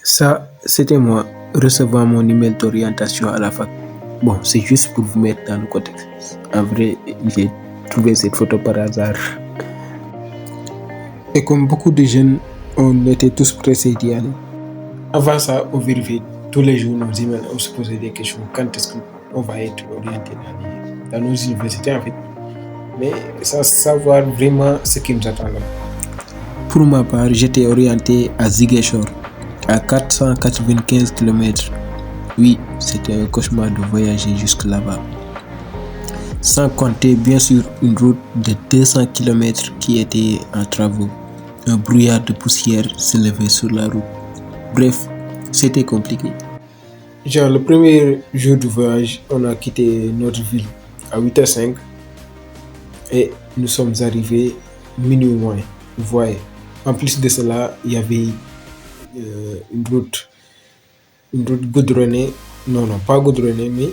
Ça, c'était moi recevant mon email d'orientation à la fac. Bon, c'est juste pour vous mettre dans le contexte. En vrai, j'ai trouvé cette photo par hasard. Et comme beaucoup de jeunes, on était tous pressés d'y aller. Avant ça, on vérifiait tous les jours nos emails, on se posait des questions. Quand est-ce qu'on va être orienté dans nos universités, en fait. Mais sans savoir vraiment ce qui nous attend là. Pour ma part, j'étais orienté à Ziguinchor, à 495 km. Oui, c'était un cauchemar de voyager jusque là-bas. Sans compter bien sûr une route de 200 km qui était en travaux. Un brouillard de poussière s'élevait sur la route. Bref, c'était compliqué. Genre, le premier jour du voyage, on a quitté notre ville à 8h05 et nous sommes arrivés minuit moins. Vous voyez. En plus de cela, il y avait une route goudronnée. Non, pas goudronnée, mais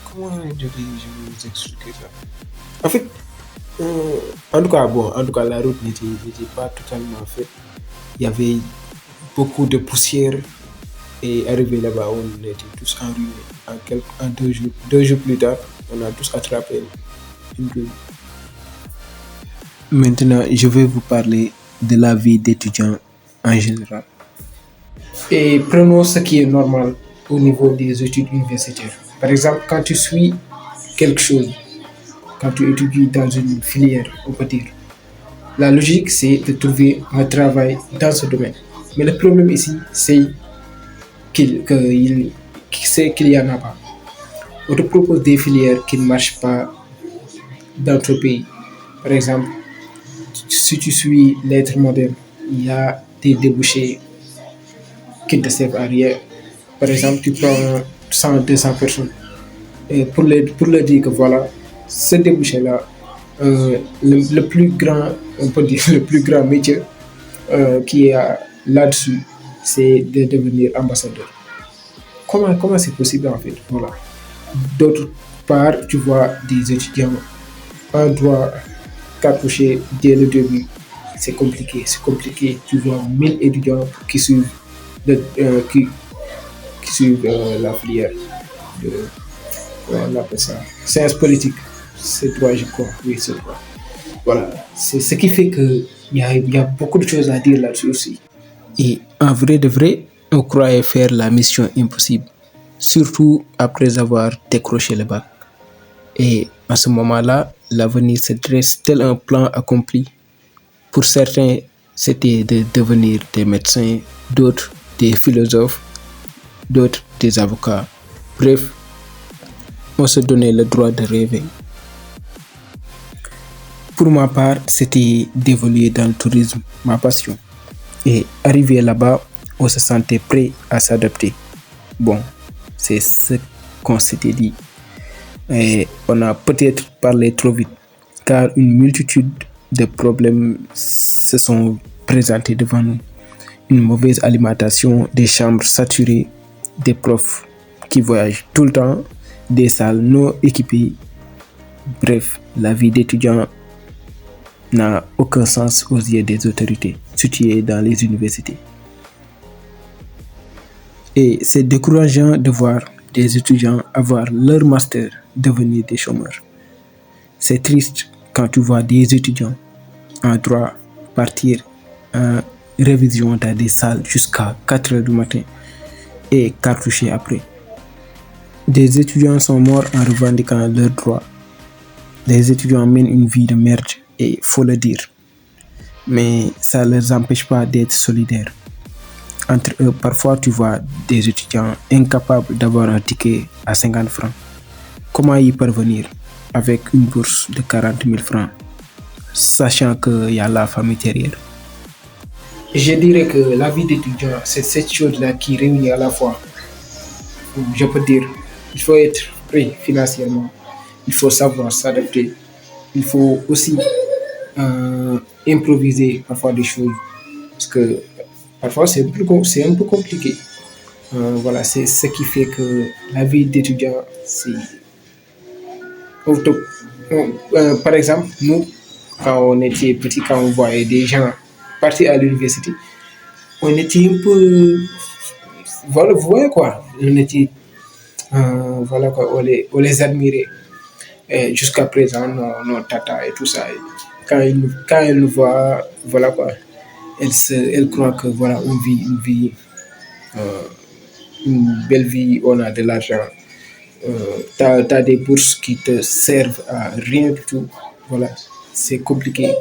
comment je vais vous expliquer ça? En fait, en tout cas, la route n'était pas totalement faite. Il y avait beaucoup de poussière et arrivé là-bas, on était tous enrhumés. En 2 jours, 2 jours plus tard, on a tous attrapé une rhume. Maintenant, je vais vous parler de la vie d'étudiant en général. Et prenons ce qui est normal au niveau des études universitaires. Par exemple, quand tu suis quelque chose, quand tu étudies dans une filière, on peut dire, la logique c'est de trouver un travail dans ce domaine. Mais le problème ici, c'est qu'il y en a pas. On te propose des filières qui ne marchent pas dans ton pays. Par exemple, si tu suis lettres modernes, il y a des débouchés qui ne te servent à rien. Par exemple, tu prends 100, 200 personnes et pour leur dire que voilà, ce débouché-là, le plus grand, on peut dire le plus grand métier qui est là-dessus, c'est de devenir ambassadeur. Comment c'est possible en fait? Voilà. D'autre part, tu vois des étudiants en droit cartouché dès le début. C'est compliqué. Tu vois 1000 étudiants qui suivent, qui suivent la filière de, on appelle ça, sciences politiques. C'est droit, je crois. Oui, c'est droit. Voilà. C'est ce qui fait il y a beaucoup de choses à dire là-dessus aussi. Et en vrai de vrai, on croyait faire la mission impossible, surtout après avoir décroché le bac. Et à ce moment-là, l'avenir se dresse tel un plan accompli. Pour certains, c'était de devenir des médecins, d'autres des philosophes, d'autres des avocats. Bref, on se donnait le droit de rêver. Pour ma part, c'était d'évoluer dans le tourisme, ma passion. Et arrivé là-bas, on se sentait prêt à s'adapter. Bon, c'est ce qu'on s'était dit. Et on a peut-être parlé trop vite, car une multitude de problèmes se sont présentés devant nous. Une mauvaise alimentation, des chambres saturées, des profs qui voyagent tout le temps, des salles non équipées. Bref, la vie d'étudiant n'a aucun sens aux yeux des autorités situées dans les universités. Et c'est décourageant de voir des étudiants avoir leur master devenir des chômeurs. C'est triste quand tu vois des étudiants en droit partir en révision dans des salles jusqu'à 4 heures du matin et cartoucher après. Des étudiants sont morts en revendiquant leurs droits. Les étudiants mènent une vie de merde et faut le dire. Mais ça ne les empêche pas d'être solidaires. Entre eux, parfois tu vois des étudiants incapables d'avoir un ticket à 50 francs. Comment y parvenir avec une bourse de 40 000 francs, sachant qu'il y a la famille derrière? Je dirais que la vie d'étudiant, c'est cette chose-là qui réunit à la fois, je peux dire, il faut être prêt financièrement, il faut savoir s'adapter, il faut aussi improviser parfois des choses, parce que parfois c'est un peu compliqué. Voilà, c'est ce qui fait que la vie d'étudiant, c'est par exemple, nous, quand on était petit, quand on voyait des gens partir à l'université, on était un peu voilà, vous voyez quoi, on était, voilà quoi, on les admirait. Et jusqu'à présent, nos tatas et tout ça, et quand elles nous voient, voilà quoi, elles croient que voilà, on vit une belle vie, on a de l'argent. T'as des bourses qui te servent à rien du tout. Voilà, c'est compliqué.